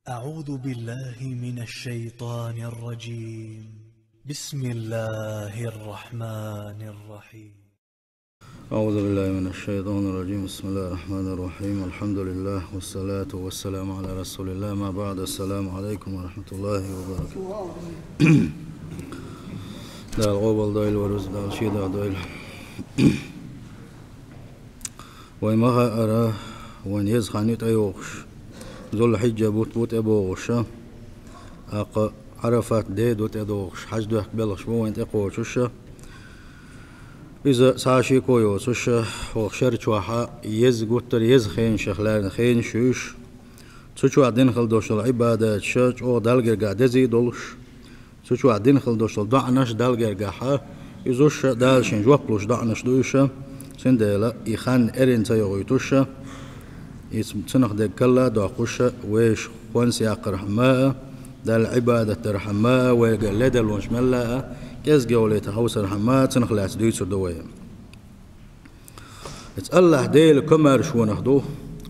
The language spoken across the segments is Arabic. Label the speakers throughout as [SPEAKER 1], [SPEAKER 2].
[SPEAKER 1] أعوذ بالله من الشيطان الرجيم. بسم الله الرحمن الرحيم.
[SPEAKER 2] أعوذ بالله من الشيطان الرجيم. بسم الله الرحمن الرحيم. الحمد لله والصلاة والسلام على رسول الله. ما بعد. السلام عليكم ورحمة الله وبركاته. دال غوبل دويل ورز دال شيدا دويل ويمها أرى وين يزخانيت أيوغش ذو الحجة بوت أبوغش أق عرفات ديد وت أدوغش حج دوح بلغش وين تقوش إذا ساشي كويوس وش وخشر شواحا يزقطر يزخين شخلان خين شوش تشوا عدين خل دوش العبادة شج أو دالجر قاعد يزيدولش تشوا عدين خل دوش الضعنش دالجر قاحا يزوش دالشين جوابلوش ضعنش دوشة سندلا يخان إرين تيغويتوشة اسم تنخ دكلا داقوشة ويش وانسي أقرحماء دال عبادة رحماء ويقلد الونشملا كيس جوليت هوس رحماء تنخ لاس دويسر دوية الله ديل كمار شو نخدوه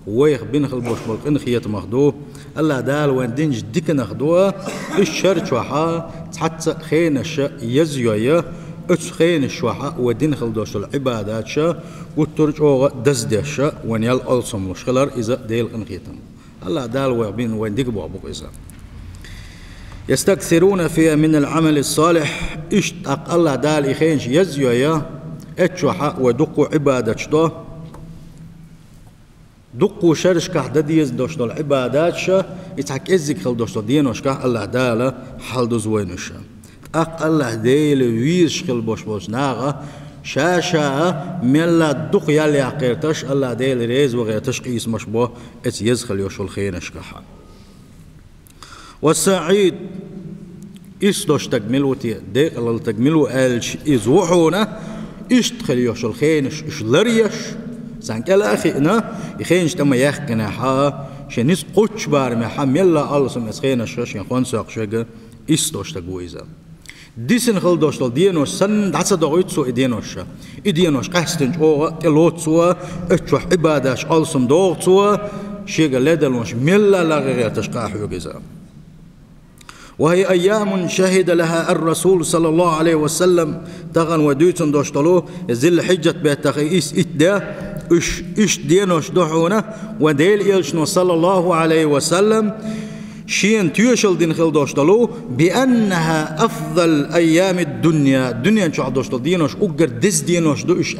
[SPEAKER 2] ويخ بينخ البوش بلق انخيت مخدوه الله دال وين دينج ديك نخدوه الشر شوحا حتى خين الش يزيوية اتس خين الشوحا ودينخ الدوش العبادات شا وترجعوا دزدش وين يل ألصم مشكلر إذا ديل انخيتم الله دال وين ديك بوابوك إذا يستكثرون فيها من العمل الصالح اشتاق الله دال إخينش يزيويا اتشوحا ودقوا عبادة شدو دقوا شرش كح دديز دوشتو العبادات شا يتحك ازيك خل دوشتو دينوش كح الله دال حل دوزوينوش اق الله ديل ويش خل بوش ناغا شاشا ملا دق يالي عقيرتش الله ديل ريز وغيرتش قيس مشبوه ات يزخل يوشو الخينش كحا والسعيد إسدوش تجملو تي ديق الله تجملو ألش إزوحونا إشتخل يوش الخينش إشلريش سانك لا أخينا يخينش تما يخكنا حا شنيس قوش بار محام يلا الله سم إسخينش شين خوان ساق شجع إسدوش تجويزا ديسن خل دوشتل دينوش سن دعسة دعوت سو إدينوش قاستنج أو تلوت سوا اتشوح عبادش الله سم دوت سوا شجع لدلونش ملا لا غير تشقاح يجزا وهي أيام شهد لها الرسول صلى الله عليه وسلم تغن وديتن دوشتلو زل حجة بيتخي إتدا إش دينوش دحونا وديل إلشنو صلى الله عليه وسلم شين تيوشل دين خل دوشتلو بأنها أفضل أيام الدنيا شو دوشتل دينوش أقر دز دينوش دوش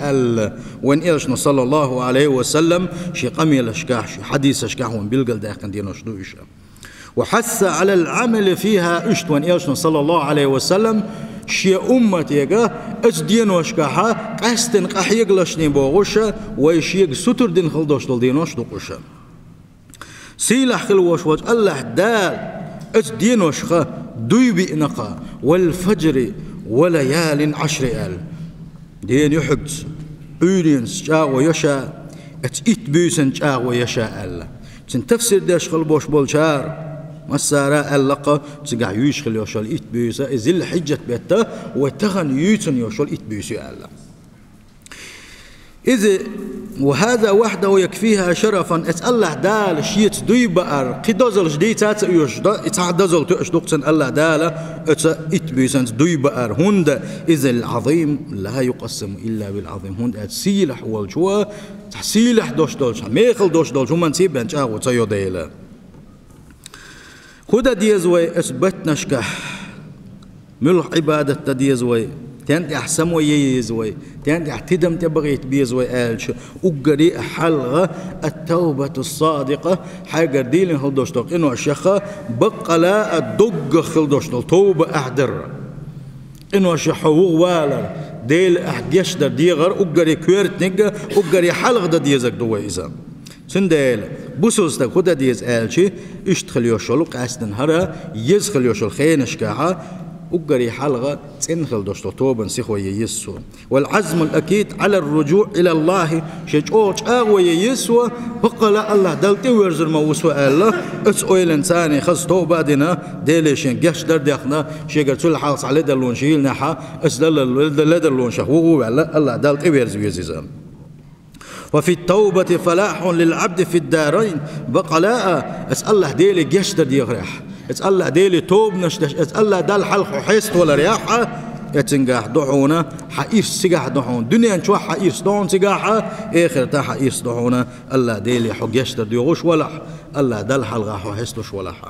[SPEAKER 2] وين إلشنو صلى الله عليه وسلم شي قميل أشكاح شي حديث أشكاح وين بيلقل داخل دينوش دوش وحث على العمل فيها اشتوان إيشن صلى الله عليه وسلم شي أمتي أجدينوش كحا قاستن قحيق لشني بوغوشا ويشيق ستر دين خلدوش دينوش دوقوشا سيلح خلوش وج الله دال أجدينوش خا دوي بإنقا والفجر وليال عشر آل دين يحد أولين سجا ويشا اتئت بيسن جا ويشا ألا تفسير داش خلبوش بولشار مسارا اللقا تسقع يشخل يوشل إتبيسا إزل حجة بيتا وتغن يوتن يوشل إتبيسا ألا إذا وهذا وحده يكفيها شرفا الله دال شيت دوي بقر قدازل جديتات يوشدا اتعدزل تشدقتن الله دال إتبيسا دوي بقر هند إذا العظيم لا يقسم إلا بالعظيم هند أتسيلح والجوا تحسيلح دوش دولش ميخل دوش دولش ومن سيبان جاو تيو ديلا خدا ديزوي اثبتنا شكح ملح عبادة ديزوي تانت احسم ويزوي تانت احتدم تبغيت بيزوي آلش وقري حلغة التوبة الصادقة حاجة ديلن خل دوش دول انو الشيخة بقى لا الدق خل دوش دول توبة احدر انو الشيخة والر ديل احديش در ديغر وقري كويرت نقا وقري حلغة دا ديزك دويزا سنديل بوسوس خدا ديز آلشي اشتخل يوشلو قاستن هرا يزخل يوشل خينش كاحا وقري حلغة تنخل دوشتو توبا سيخو ييسو والعزم الأكيد على الرجوع إلى الله شجوش أغوى ييسو بقى الله دلتي ويرزر موسو الله اسأو الإنساني خص توبا دينا ديليشين قيش درديخنا شيقر تول حالص على دلون شيل نحا اسدل لدلون شخوغو الله دلتي ويرزر يزيزان وفي التوبة فلاح للعبد في الدارين بقلاء اسأل الله ديلي جشتر دي غريح اسأل الله ديلي توب نشتش اسأل الله دال حلق وحيست ولا رياحة يتنجح دحونا حقير سجح دحون دنيا نشوح حقير ستون سجاحة آخر تا حقير دحونا الله ديلي حق يشتر ديوش ولح الله دال حلق وحيستش ولح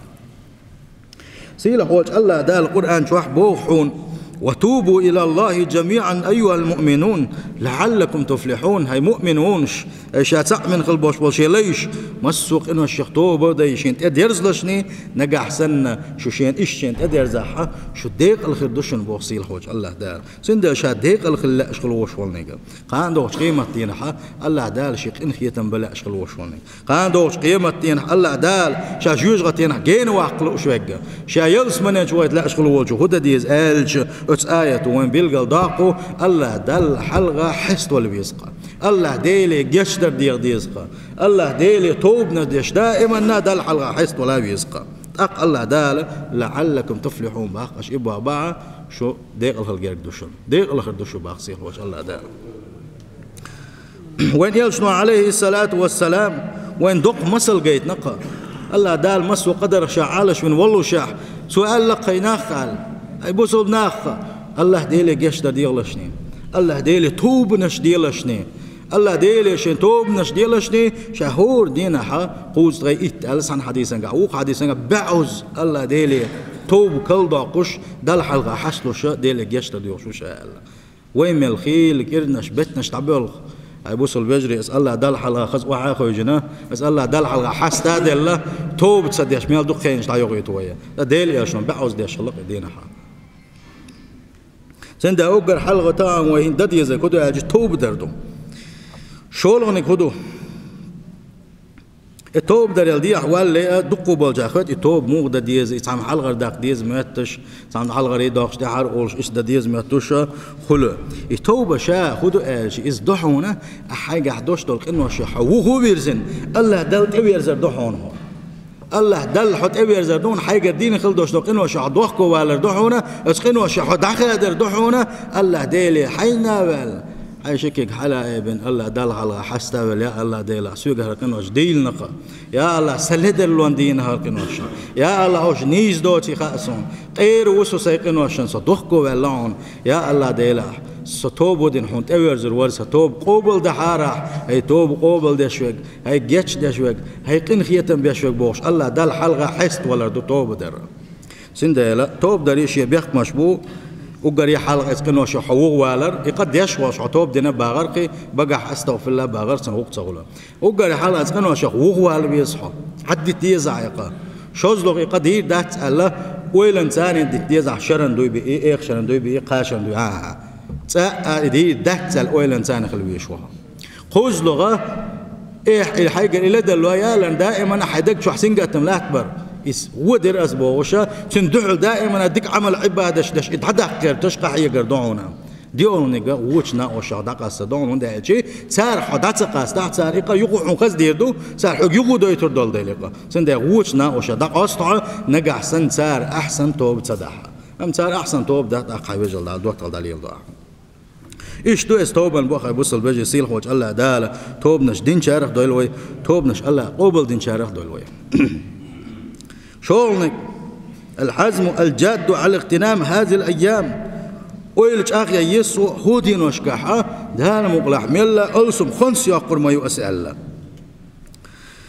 [SPEAKER 2] سيلا قولش الله دال القرآن شوح بوحون وتوبوا إلى الله جميعا أيها المؤمنون لعلكم تفلحون. هاي مؤمنونش شاتع من قلبوش بوشي ليش مسوق إنه الشيخ توبة دا يشين تديرز لشني نجح سنة شو شين إيش شين تديرزحها شو ديق الخير دوشن بوصيل خوش الله دار سند شاد ديق الخير لا أشغل وش والنيجا قان دوش قيمة تينها الله دال شيخ إن خيتم بلا أشغل وش والنيجا قان دوش قيمة تينها الله دال شاجوج غتينها جين وعقل وشوجة شايلس من شوية لا أشغل وش هدا ديز ألش أتس آية وين بيلقى داقو الله دل حلقة حست ولا بيسقى الله ديلي جشتر ديسقى الله ديلي توبنا ديش دائما نادل حلقة حست ولا بيسقى أق الله دال لعلكم تفلحون باقش إبوا باع شو ديق الخلق دوشون ديق الخلق دوشو باقسيخ وش الله دال وين يلشنو عليه الصلاة والسلام وين دق مسل جيت نقى الله دال مسو قدر شعالش من والله شاح سؤال لقي ناخال أي بوصل ناخ الله ديلي جشتر ديغلشني الله ديلي توب نش ديلشني الله ديلي شين توب نش ديلشني شهور دينا حا قوز غي إتالس عن حديثا قاوق حديثا بعوز الله ديلي توب كل داقش دل حلقة حسلو شا ديلي جشتر ديوشو شاء الله وين الخيل كيرنش بتنش تعبيل أي بوصل بجري اسأل الله دل حلقة خز وعاخو يجنا اسأل الله دل حلقة حس تادي الله توب تصديش ميال دو خينش تعيوغي تويا ديلي أشون بعوز ديش خلق دينا حا سند أوجر حلقة تام وين دد يزا كدو أجي توب دردو شولغني كدو التوب در يلدي أحوال لي دقوا بالجاخت التوب مو دد يز يتعم حلقة داق ديز ميتش تعم حلقة ريداقش دحر أولش إيش دد يز ميتوش خلو التوب شا خدو أجي إز دحونه أحاجة حدوش دول كأنه شح وهو بيرزن الله دل تبيرزر دحونه الله دل حط أبير زردون حاجة دين خلدوش دقنوا شعضوخكوا ولا دحونا اسقنوا شحد عخدر دحونا الله ديلي حينا بل أي شكك حلا ابن الله دل على حستا بل يا الله ديلا سوق هركنوش ديل نقا يا الله سلد اللون دين هركنوش يا الله وش نيز دوتي خاصون غير وسو سيقنوش صدوخكوا ولون يا الله ديلا ستوب ودين حنت أورزر ورس ستوب قبل دحارة هي توب قبل دشوق هي جتش دشوق هي قن خيتم بيشوق بوش الله دل حلقة حست ولا دو توب در سندلا توب دريش يبيخ مشبو وقري حلقة قنوش حوق والر يقد يشوش توب دينا باغرقي بقى استغفر الله باغر سنوق تغلا وقري حلقة قنوش حوق والر بيصحى حد تيزع يقا شوزلوق يقد هي دات الله ويلن ثاني تيزع شرن دوي بي اخ شرن دوي بي قاشن دوي دي دهت الأويل إنسان خلوي شوها خوز لغة إيه الحاجة اللي دلوا لأن دائما حدك شو حسين قتم لا أكبر إس ودر أسبوعشة تندعو دائما أديك عمل عبادة دش إتحدق تشقى حي قردونا ديون نيجا ووشنا وشادق الصدون ونده شيء صار حدث قاس تحت صار إيقا يقو خز ديردو صار حق يقو دويتر دول ديلقا سنده ووشنا وشادق أسطع نجح سن صار أحسن توب تصدح أم صار أحسن توب ده أقوى جل دوت الدليل ده إيش تو استوبن بوخ بوصل بيجي سيل خوش الله داله توبنش دين شارخ دولوي توبنش الله قبل دين شارخ دولوي شغلك الحزم الجاد على اغتنام هذه الأيام ويلج أخي يسوع هو دين وشكحة دهان مقلح ملا ألسم خنس يقر ما يؤسأل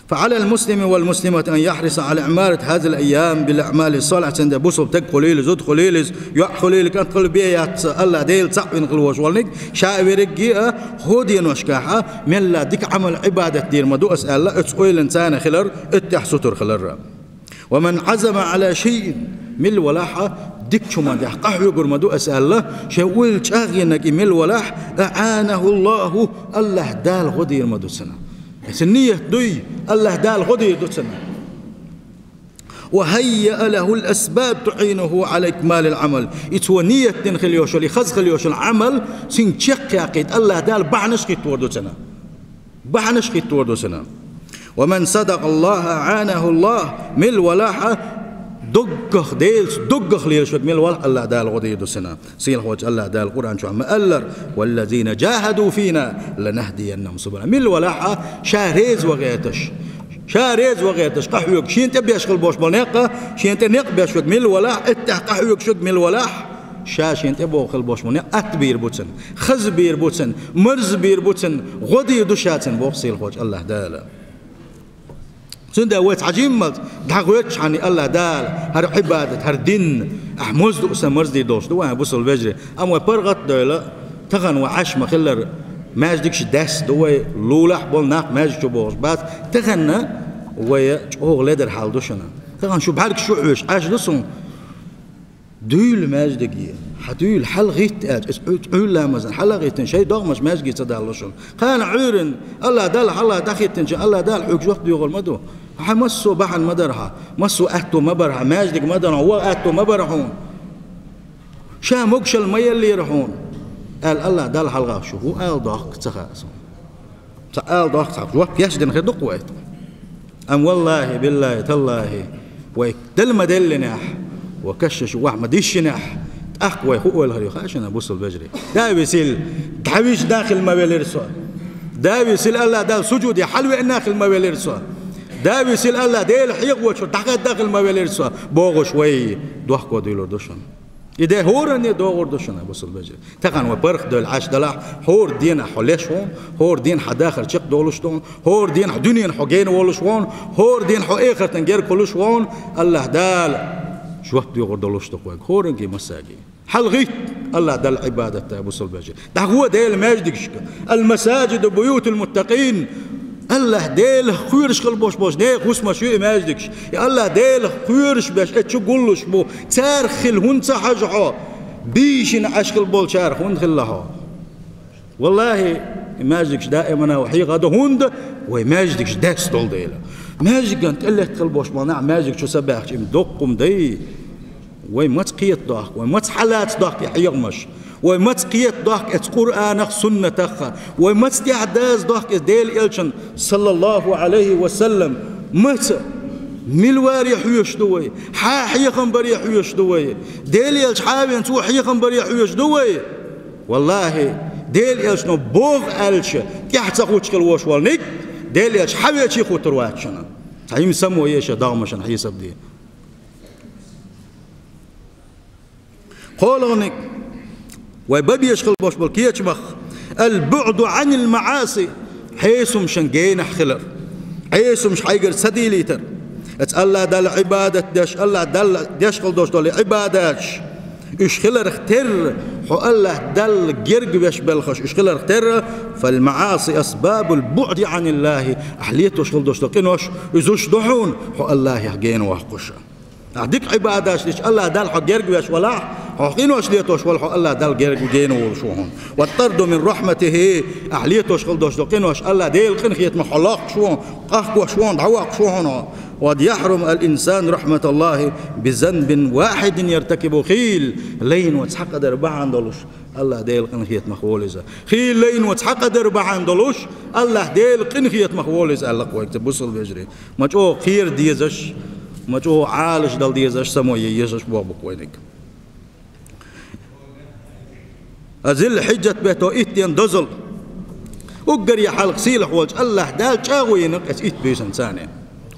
[SPEAKER 2] فعلى المسلم والمسلمة أن يحرص على عمارة هذه الأيام بالأعمال الصالحة عند بوصل تك خليل زود خليل يا خليل كانت قلبي يا الله ديل صعب إن قلوش والنك شاعر رجيء هودي وشكاحة من لا ديك عمل عبادة دير مدو أسأل الله اتسويل إنسان خلر اتحسطر خلر ومن عزم على شيء من الولاحة ديك شو ما ده قحوي قرمدو أسأل الله شويل شاغينك من الولاح أعانه الله الله دال غدير مدو سنة سنية دوي الله دال غدي دوتنا وهيأ له الأسباب تعينه على إكمال العمل يتونية تنخليوش اللي خز خليوش العمل سنشق يقيد الله دال بعنش قيت وردوتنا بعنش قيت وردوتنا ومن صدق الله عانه الله من الولاحة دقخ ديلس دقخ ليش من الوالح الله دال غدي دسنا سيل وجه الله دال القرآن شو عم ألر والذين جاهدوا فينا لنهدينهم سبلنا من الولاحة شاريز وغيرتش قحوك شين تبي أشغل بوش بالنقة شين تنق بيشوك من الولاح اتح قحوك شوك من الولاح شاشين تبو خل بوش بالنقة أتبير بوتن خز بير بوتن مرز بير بوتن غدي دشاتن بوخ سيل وجه الله دال سندا ويت عجيمت دعوتش عني الله دال هر عبادة هر دين أحمز دو سمرز دي دوش دو أنا بوصل بجري أما برغت دولا تغن وعش مخلر ماجدكش داس دوي لولح بول ناق ماجد بوش بات تغنى ويا أوغ لدر حال دوشنا تغن شو بحالك شو عوش عاش دوسون دول ماجدكي حدول حل غيت عول لا مزن حل غيتن شيء دغمش ماجدكي تدالوشن قال عورن الله دال الله دخيتن الله دال حوك وقت يغول مدو مسو بحن مدرها مسو أهتو مبرها ماجدك مدرها هو أهتو مبرحون شا مقش المية اللي يرحون قال الله دال حلقة شو هو قال ضاق تخاصم قال ضاق تخاصم وقت يشدن خدق وقت أم والله بالله تالله ويك دل مدلنح وكشش واحد ديشنح أقوى هو الهري خاشنا بوصل بجري دا بيسيل دعويش داخل ما بيلرسوا دا بيسيل الله دال سجود يا حلوة داخل ما بيلرسوا دا بيسيل الله ديل حيق وشو داخل ما بيلرسوا بوغ شوي دوخ وديلو دوشن إذا هورني دوغور دوشن بوصل بجري تقن وبرخ دول عاش دلع هور دين حلشون هور دين حداخل شق دولشتون هور دين دنيا حجين ولشون هور دين حو آخر تنجر كلشون الله دال شو وقت يغور دولشتوك هورنجي مساجي حلغيت الله دل عبادته بوصل بجري ده هو ديل ماجدك المساجد بيوت المتقين الله ديل خيرش قلبوش بوش ديل خسما شو ماجدكش يا الله ديل خيرش باش اتشو قلوش بو تارخل هون تحجحو بيشن عشق بول شارخ هون خلها والله ماجدكش دائما وحي غدا هوند وماجدكش داس دول ديل ماجدك انت اللي قلبوش منع ماجدك شو سباحش مدقم دي وما تقيت ضاق وما تحلات ضاق يحيغمش وما تقيت ضاق القرآن سنة تخا وما تستعداز ضاق ديل إلشن صلى الله عليه وسلم متى ملواري حيوش دوي حيخن بري حيوش دوي ديل إلش حابين تو حيخن بري حيوش دوي والله ديل إلش نبوغ إلش تحتقوش كالوش والنك ديل إلش حبيتش يخوتر واتشنا تعيم سمو إيش داغمشن حيسب دي قولونك ويببي يشغل بوش بالكيتش مخ البعد عن المعاصي حيسم شنجين خلر حيسم حيقر سدي ليتر الله دل عبادة داش الله دل يشغل دوش دل عباداتش إيش خلر اختر حو الله دل جرق بيش بالخش إيش خلر اختر فالمعاصي أسباب البعد عن الله أحليته يشغل دوش دل إزوش دحون حو الله يحجين وحقش أديك عبادات ليش الله دل حق جرق بيش ولا حقينوش ليتوش ولا الله دل جرق جينو وشوهن والطرد من رحمته أحليتوش خل دوش دقينوش الله ديل قنخيت محلاق شوهن قهق شوهن دعواق شوهن وقد يحرم الإنسان رحمة الله بذنب واحد يرتكب خيل لين وتحق دربعان دلوش الله ديل قنخيت مخولزة خيل لين وتحق دربعان دلوش الله ديل قنخيت مخولزة الله قويك تبصل بيجري ما جو خير ديزش ما جو عالش دل ديزش سمو ييزش بوابك وينك أزل حجة بيتو إتين دزل وقر يا حلق سيلح وجه الله دال شاوي نقص إت بيسن ثاني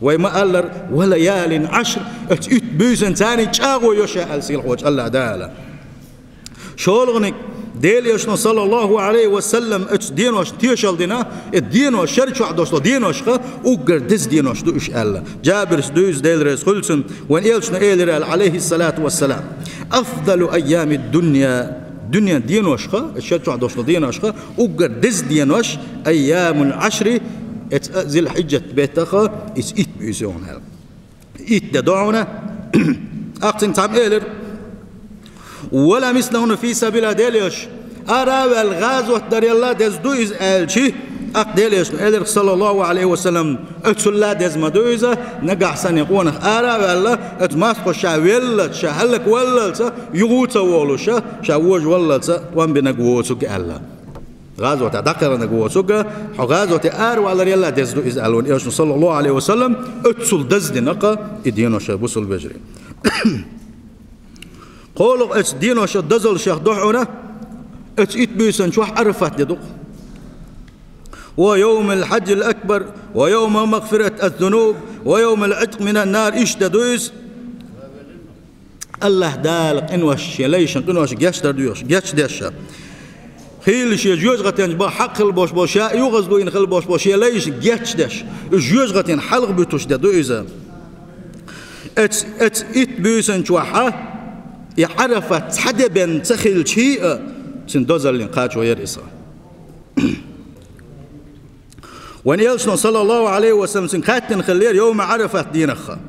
[SPEAKER 2] وما ألر وليال عشر إت بيسن ثاني شاوي يشاء سيلح وجه الله دال شولغنك ديل يشنا صلى الله عليه وسلم اتش دين وش تيشل دينا الدين وش شرط واحد دوست دين وش خا وقر دز دين وش دوش الله جابر دوز ديل رئيس خلصن وان يلشنا إيلر عليه الصلاة والسلام أفضل أيام الدنيا دنيا دين وش خا الشرط واحد دوست دين وش خا وقر دز دين وش أيام العشر ذي الحجة بيتخا إس إت بيزون هذا إت دعونا أقسم تعب إيلر ولا مثلهن في سبيل ديليش أرى الغزوة دري الله دزدو إز ألشي أقديليش إلر صلى الله عليه وسلم أتسلا دز مدوزة نجح سنقون أرى الله أتمسك شاويل شهلك ولا يغوت ولوش شاوج ولا وان بنجوتك الله غزوة ذكر نجوتك غزوة أرى الله الله دزدو إز ألون إيش صلى الله عليه وسلم أتسل دزد نقا إدينه شابوس البجري قولوا اتس دينو شو دزل شيخ دحونا اتس اتبيسن شو عرفت يدق ويوم الحج الأكبر ويوم مغفرة الذنوب ويوم العتق من النار اشتدويس الله دالق انوش يليشن انوش جاشتر ديوش جاش ديشا خيلش يجوز غتين با حق البوش بوش يغز دوين خل بوش بوش يليش جاش ديش يجوز غتين حلق بتوش دو إذا اتس اتبيسن شوحة يعرفت حدا بين تخيل شيء سندوزل لنقاش ويرئيسا وان يلسن صلى الله عليه وسلم سنخاتن خلير يوم عرفت دينخا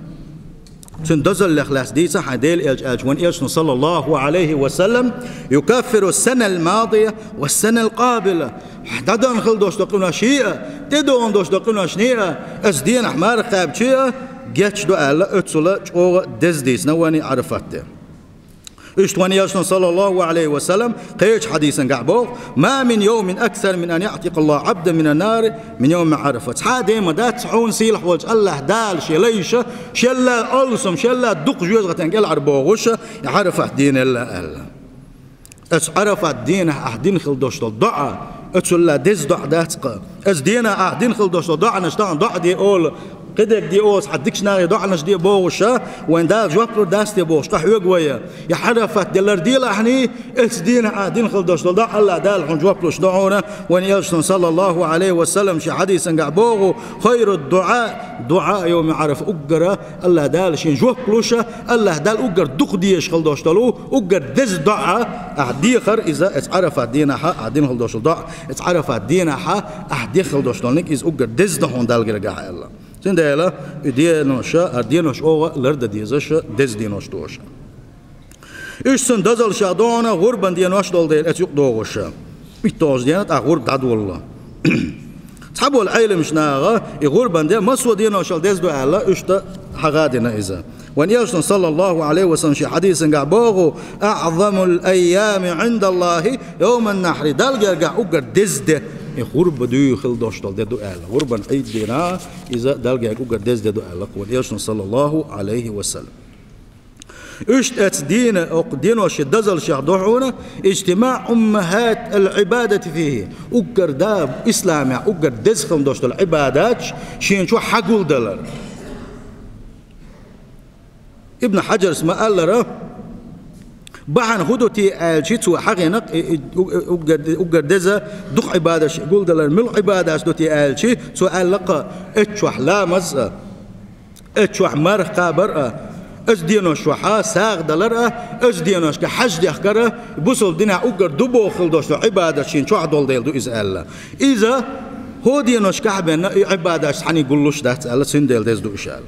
[SPEAKER 2] سندوزل لخلاص ديسا حديل الج وان يلسن صلى الله عليه وسلم يكفر السنة الماضية والسنة القابلة حددن خل دوش دقنا شيء تدون دوش دقنا شنية اس دين احمر قاب شيء جاتش دو ألا اتسولا جوغ دز ديس نواني عرفته اشتواني يشن صلى الله عليه وسلم قيش حديثا قعبوغ ما من يوم أكثر من أن يعتق الله عبدا من النار من يوم معرفة حادي ما دات سحون سيلح وجه الله دال شليشة شلا ألسم شلا دق جوز غتنقل عربوغوش يعرف دين الله ألا اس عرف الدين أحدين خلدوش الضعة اتسولا دز ضع داتق اس دين أحدين خلدوش الضعة نشتان ضع دي أول قدك دي اوس حدكش ناري دعنا دي بوشا وين دا جوابر داس دي بوش قح يقويا يحرفت دلر دي لحني اس دينا دين خلدوش دع الله دال حن جوابلوش دعونا وين يلشن صلى الله عليه وسلم شي حديث قعبوغو خير الدعاء دعاء يوم يعرف اقرا الله دال شي جوابلوش الله دال اقر دق ديش خلدوش دلو اقر دز دعاء احدي خر اذا اتعرف دينا حق دين خلدوش دع اتعرف دينا حق احدي خلدوش دلنك از اقر دز دهون دال قرقا الله سندالا دينوشا دينوش اوغا لرد ديزش دز دينوش دوشا ايش سندزل شادونا غربان دينوش دول ديل اتيق دوغوشا بيتوز دينات غرب دادو الله صحابو العيلة مش ناغا غربان ديل مسو دينوش دز دو الله اشتا حغادنا اذا وان يرسل صلى الله عليه وسلم شي حديث قعبوغو اعظم الايام عند الله يوم النحر دال قرقع اقر دزده غرب دو خلدوش دل دو أهل غربا عيد دينا إذا دلقى أقول دز دو أهل واليرسل صلى الله عليه وسلم اشتأت دين دين وشدزل شهدوحونا اجتماع أمهات العبادة فيه أقر داب إسلامي أقر دز خلدوش دل عبادات شين شو حقول دلر ابن حجر اسمه قال بحن هدوتي الشيتو حقينق وقدزة دق عبادة قول دلر مل عبادة دوتي الشي سؤال لقى اتشوح لامز اتشوح مرخ قابر ازدينو شوحا ساغ دلر ازدينوش كحج دي اخكره بوصل دينا اوغر دبو خلدوش عبادة شين شوح دول ديل دو اذا هو دينوش كحبن عبادة حني يقولوش ده الله سندل ديز دو اشال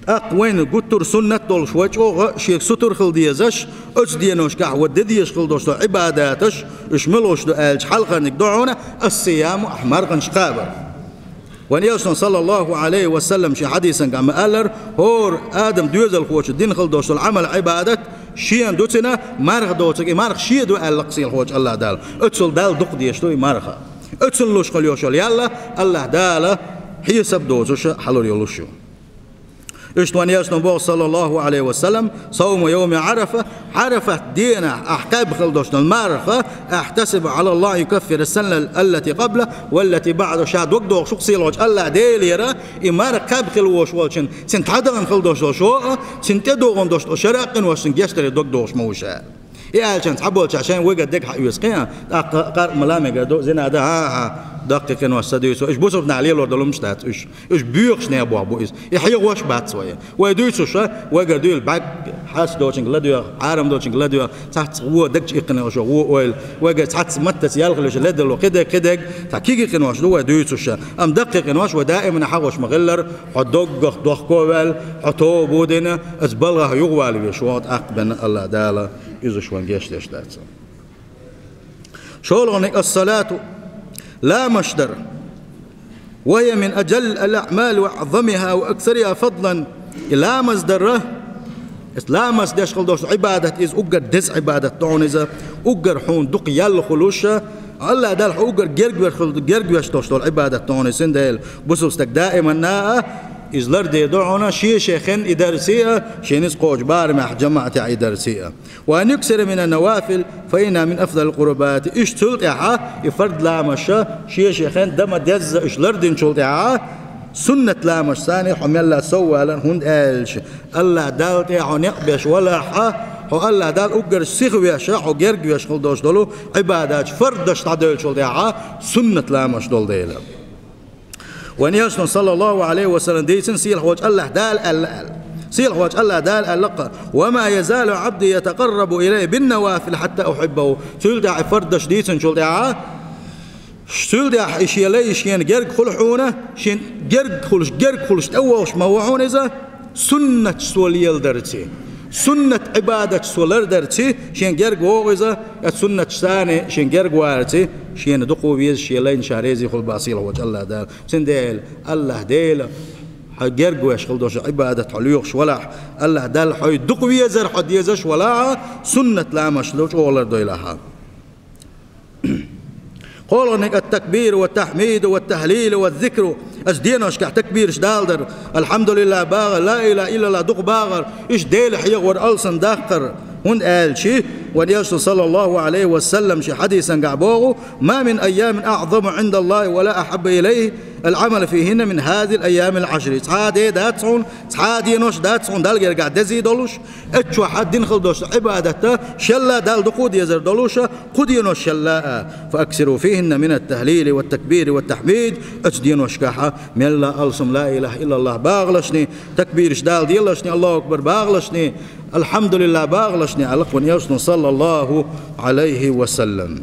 [SPEAKER 2] أقوين قطر سنة دول شويش أو شيخ ستر خلديزش أجدينوش كح ودديش خلدوش عباداتش إشملوش دو ألج حلقة نقدعونا الصيام أحمر غنش قابر وان يوصل صلى الله عليه وسلم شي حديثا قام قالر هور آدم دوزل خوش الدين خلدوش العمل عبادت شيئا دوتنا مارغ دوتك مارغ شي دو ألقسيل خوش الله دال اتسل دال دق ديشتوي مارغا اتسل لوش خليوشل يلا الله دال حيسب دوزش حلور يلوشو اشتوان يسنبوه صلى الله عليه وسلم صوم يوم عرفة دينا أحكاب خلدوشنا المعرفة أحتسب على الله يكفر السنة التي قبله والتي بعد شاد وقدوغ شخصي الوجه الله ديليرا إمارة كاب خلوش والشن سنتحدغن خلدوش شو سنتدوغن دوش شراقن وشن يشتري دوغ موشا يا عشان تحبوا عشان وقد دك يسقيا قار ملامي قدو زين هذا ها دقيقة نوستديوس إيش بوصلنا عليه لورد لهم مشتات إيش بيوخش نيا أبو إيش يحيى واش بعد شوية ويدويسو شا وقدو البعض حاس دوتشين غلاديو عارم دوتشين غلاديو تحت هو دكش إقنع وشو هو أويل وقد تحت متى يالغلش لدلو كده تحقيق إقنع وش لو ويدويسو شا أم دقيقة نواش ودائما حوش مغلر حدوق كوبل حتو بودنا أزبلغه يغوالي بشوات أقبل الله دالا إذا شوان جيش ليش دارت شغلونك الصلاة لا مشدر وهي من أجل الأعمال وأعظمها وأكثرها فضلا لا مصدره لا مصدر خلدوش عبادة إذ أجر دز عبادة تونزة أجر حون دق يل خلوشة الله دال أجر جرجور خلد جرجوش توش العبادة تونزين ديل بسوستك دائما نا إزلر دي دعونا شيخين إدارسية شينيز قوج بارمح جماعة إدارسية. وأن يكسر من النوافل فإنها من أفضل القربات. إيش تلتعها يفرد لامشة شيخين دم ديز إشلر دين تلتعها سنة لامش ثاني حمل لا سوى لن هند آلش الله دالت يحون يقبش ولا حا هو الله دال أجر سيخويش هو جرجوش خل دوش دلو عبادات فردش تعدل شل دعاء سنة لامش دول ديلا. ونيشن صلى الله عليه وسلم ديسن سيل حوج الله دال سيل حوج الله دال اللقى وما يزال عبدي يتقرب إليه بالنوافل حتى أحبه شل دعاء فردش ديسن شل دعاء شل دعاء إيش يلي إيش ين جرج خلحونه شين جرج خلش أوش موعون إذا سنة سوليل درتي سنة عبادة سولر درتي شين جرج وغزة سنة ثاني شين جرج وارتي شين دقو بيز شيلين شاريزي خل باصيل وجه الله دال سنديل الله ديل جرج وش خل دوش عبادة عليوش ولا الله دال حي دقو بيزر حد يزش ولا سنة لا مشلوش أولر دويلها. قولوا انك التكبير والتحميد والتهليل والذكر ازدين اشكح تكبير شدالدر الحمد لله باغر لا اله الا الله دق باغر ايش ديل حيغور السن داخر هون قال شيء ونيشن صلى الله عليه وسلم شي حديثا قعبوه ما من ايام اعظم عند الله ولا احب اليه العمل فيهن من هذه الايام العشر صحادي داتسون صحادي نوش داتسون دال يرجع دزي دولوش اتشو حدين خلدوش عبادته شلا دال دقود يزر دولوش قدي نوش شلا فاكثروا فيهن من التهليل والتكبير والتحميد اتدين وشكاحه من لا الصم لا اله الا الله باغلشني تكبير شدال ديلشني الله اكبر باغلشني الحمد لله باغلشني على ونيشن صلى الله عليه وسلم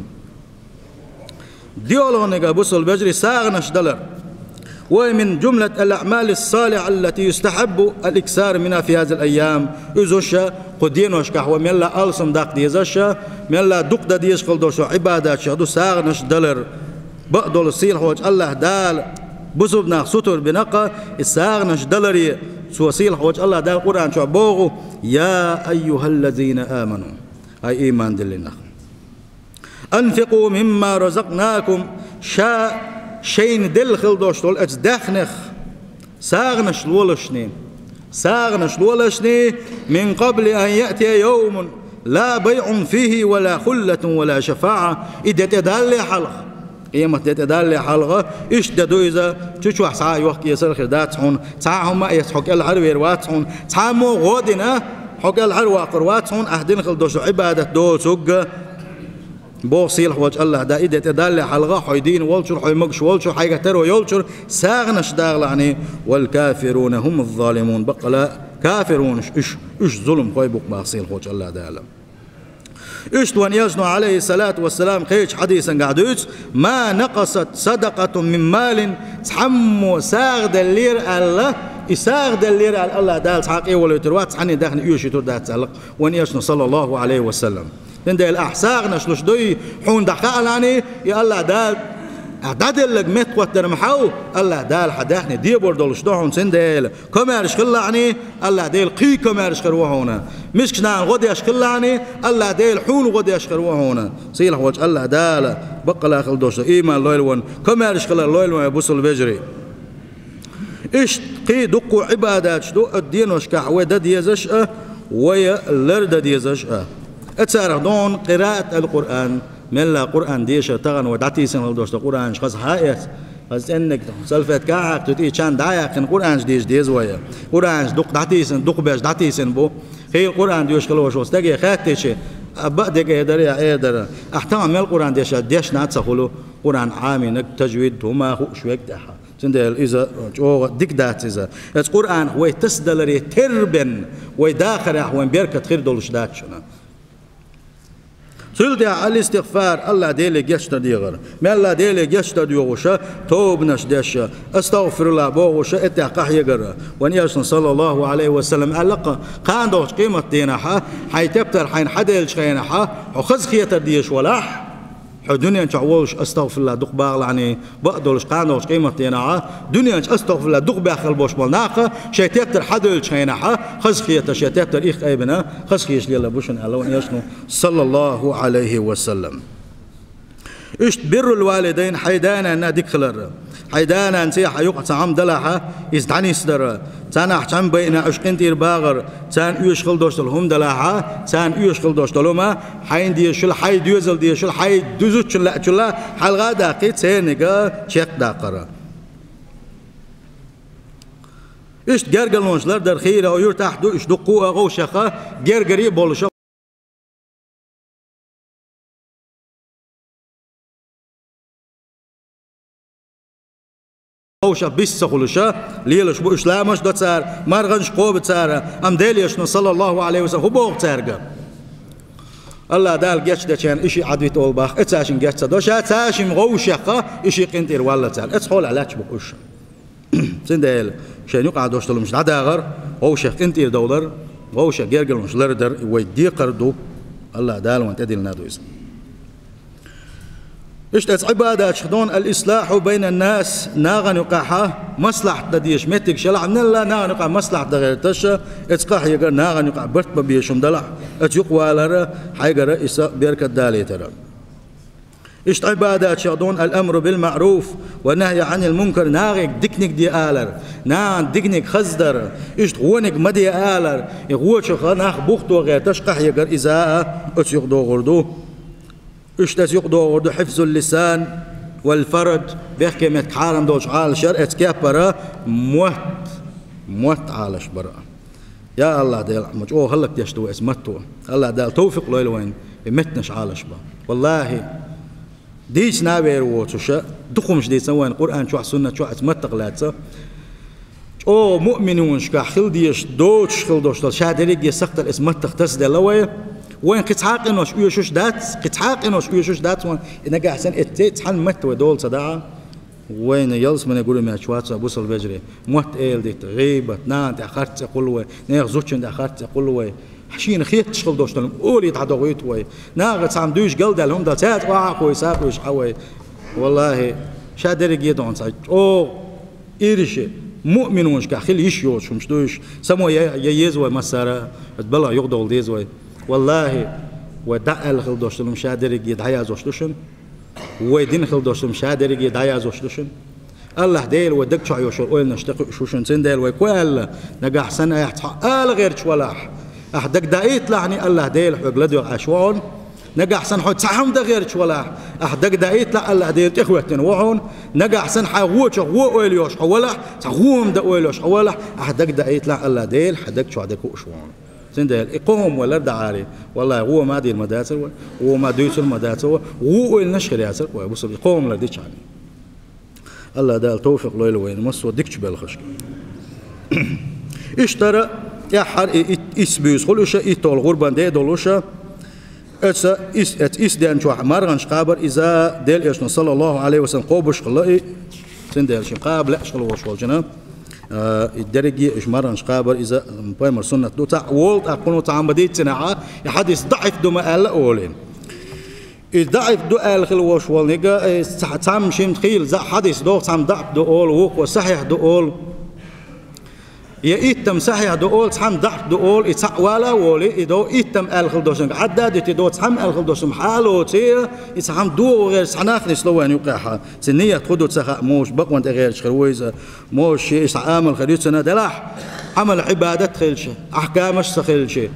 [SPEAKER 2] ديولونيغا بوصل بجري ساغنش دلر ومن جملة الأعمال الصالحة التي يستحب الإكثار منها في هذه الأيام إزوشا قدينوش كحو من لا ألسم داق ديزوشا من لا دق دا ديش قلدوشا عبادات شهدو ساغنش دلر بقدول السيل حوج الله دال بزبنا سطر بنقا الساغنش دلري سوسيل حوج الله دال قرآن شعبوغو يا أيها الذين آمنوا أي إيمان دلنا أنفقوا مما رزقناكم شين دل خلدوش دول أجز دخنخ ساغنش لولشني من قبل أن يأتي يوم لا بيع فيه ولا خلة ولا شفاعة إذا تدالي حلقة قيمة تدالي حلقة اشتدوا إذا تشوح ساعة يوحك يسر خردات حون ساعهم ما يسحك العروير واتحون ساعمو غودنا حق العرواقر واتحون أهدين خلدوش عبادة دول سوق بوصيل حوج الله دا إذا تدل حلقة حيدين والشر حيمقش والشر حيقتروا يولشر ساغنش داغلعني والكافرون هم الظالمون بقى لا كافرون إيش ظلم قيبك بوصيل حوج الله دالا إيش توان يزنو عليه الصلاة والسلام خيش حديثا قعدوش ما نقصت صدقة من مال تحمو ساغد اللير الله إساغد اللير الله دال سحاق إيه ولا تروات سحني داخل يوشي تردات سالق وان يزنو صلى الله عليه وسلم عند الأحساغ نشلوش دوي حون دقاء لاني يا الله دال أعداد لك مت قوتر محاو الله دال حداحني دي بردولش دوحون سندال كمارش خلعني الله دال قي كمارش خروهونا مش كنا غدي أشخلعني الله دال حون غدي أشخروهونا صيلح وجه الله دال بقى لا خلدوش إيمان لويلون كمارش خلا لويلون يبوسل بجري إيش قي دقوا عبادات شدو الدين وشكح ودد يزشأ ويا لرد يزشأ أتسارع دون قراءة القرآن من لا قرآن ديش تغن ودعتي سن الدوش القرآن شخص هايت بس إنك سلفت كعك تدي كان دعاء القرآن ديش ويا قرآن دق دعتي سن دق باش دعتي سن بو هي القرآن ديش كلوش واستجي خاتش أبدك يدري يقدر أحتمل من القرآن ديش ناتسخلو قرآن عامي تجويد هما خوش وقتها سندل إذا جو ديك دات إذا القرآن هو تسدلري تربن ويداخل وين بيركت خير دولش دات شنا سلطة على الاستغفار الله ديلي جشتا ديغر ما الله ديلي جشتا ديوغوشا توب نشدشا استغفر الله بوغوشا اتحقح يقر ونياشن صلى الله عليه وسلم ألقى قان دوش قيمة دينحا حي تبتر حين حديلش خينحا وخز خيتر ديش ولاح دنيا تعوش استغفر الله دق باغ يعني بقدرش قانوش قيمة دينها دنيا استغفر الله دق باخل بوش بالناقة شيتاتر حدل شينها خزخية شيتاتر إخ أيبنا خزخيش ليلا بوشن ألون يشنو صلى الله عليه وسلم إشت بر الوالدين حيدانا نادك خلر حيدانا نسيح يقع تعم دلها يزدعني صدر تان أحجم بينا أشقين تير باغر تان يشغل دوشتل هم دلها تان يشغل دوشتلهما حين دي شل حي دوزل دي شل حي دوزوت شل شل حلقة داقي تانيجا شق داقرة إيش جرجلونشلر در خير أو يرتاحدو إيش دقوا غوشخة جرجري بولشة غوشة بس خلوشة ليلش بو إسلامش دو تار مرغنش قوب تار أم دليش صلى الله عليه وسلم هو بوق تارجا الله دال جش ده كان إشي عدويت أول باخ اتاشين جش دوش اتاشين غوشخة إشي قنتير ولا تار اتحول علاش بقوش سندال شان يقع دوش تلو مش عداغر غوشة قنتير دولار غوشة جرجل مش لردر ويدي قردو الله دال وانت أدي لنا دويس إيش عبادة شخدون الإصلاح بين الناس ناغن يقعها مصلحة تديش متك شلع من الله ناغن يقع مصلحة غير تشا اتقاح يقر ناغن يقع برت ببيشم دلع اتيقوى لرا حيقر إساء بيركة دالي ترى إيش عبادة شخدون الأمر بالمعروف والنهي عن المنكر ناغك دكنك دي آلر ناغن دكنك خزدر إيش غونك مدي آلر يغوش خناخ بوختو غير تشقح يقر إساء اتيقدو غردو إيش يقدر حفظ اللسان والفرد بيحكي متحارم دوش عال شر اتكابرا موت عالش برا يا الله ديل مج او هلك يشتو اسمتو الله دال توفيق لويل وين متنش عالش با والله ديش نابير وتشا دخمش دي سوين قران شو سنه شو اسمتقلاتsa او مؤمنون شكا خل ديش دوش خل دوش شادريك يسقط اسمتق تسدلوي وين قطعاق إنوش ويشوش دات قطعاق إنوش ويشوش دات وين إنك أحسن إتت حن مت ودول صداع وين يلص من يقولوا ما شوات أبوس البجري موت إيل ديت غيبة نانت أخرت أقول وين نيغزوتش عند أخرت أقول وين حشين خيط تشغل دوش لهم أولي تعدويت وين ناقص عم دوش قلد لهم دا تات واقوي ساقويش حوي والله شادر جيدون صاج أو إيرشة مؤمنونش كخيل يشيوش مش دوش سمو ييزوي مسارة تبلا يقدول ديزوي والله ودع الخل دوشتلم شادري يدعي زوشتشن ودين خل دوشتلم شادري يدعي زوشتشن الله ديل ودك شو يوشل أول نشتق شوشن سندل ويقول نجح سنة يحتح غير شولاح أحدك دايت لعني الله ديل حقلدو عشوان نجح سن حد سحم ده غير شولاح أحدك دايت لا الله ديل إخوتين وعون نجح سن حووش هو أوليوش حولاح سحوم ده أوليوش حولاح أحدك دايت لا الله ديل حدك شو عدك وشوان سندل إقوم ولا دعاري والله هو ما دي المداتر هو ما دويس المداتر هو النشر ياسر وبص إقوم لا ديش عني الله دال توفيق ليل وين مصو ديكش بالخشك اشترى يا حر إسبيس خلوشة إيطال غربان ده دولوشة إس دان شو مرغن شقابر إذا دل إيش صلى الله عليه وسلم قوبش خلائي سندل شقاب لا شغل وشوال جناب الدرجة إيش مرة نشقابر إذا بيمر سنة دو تاع وولد أقولوا تعم بديت سنعة يحدث ضعف دو ما قال أولين الضعف دو قال خلوش والنجا تعم شيم تخيل ز حدث دو تعم ضعف دو أول وق وصحيح دو أول يأتم صحيح دو أول تعم ضعف دو أول يتع ولا ولي إدو يأتم قال خلدوشن عدد تدو تعم قال خلدوشن حاله تير يتعم دو غير سناخ نسلوان يوقعها سنية خدو تسخ موش بقوان غير شخرويزة موش يسعامل خريط سنة دلاح عمل عبادة خلشة أحكامش سخلشة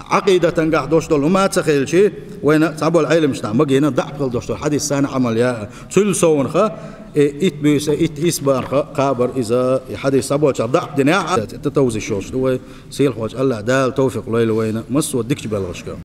[SPEAKER 2] عقيدة تنجح دوش دول وما تخيلشي وين تعبوا العلم مش نعم هنا ضعف دوش دول حديث سنة عمل يا تلسون خا إتبيس إتبار قابر إذا حديث تعبوا ضعف دنيا تتوزي شوش هو سيل حواج الله دال توفيق ليل وين مس وديكش بالغشكا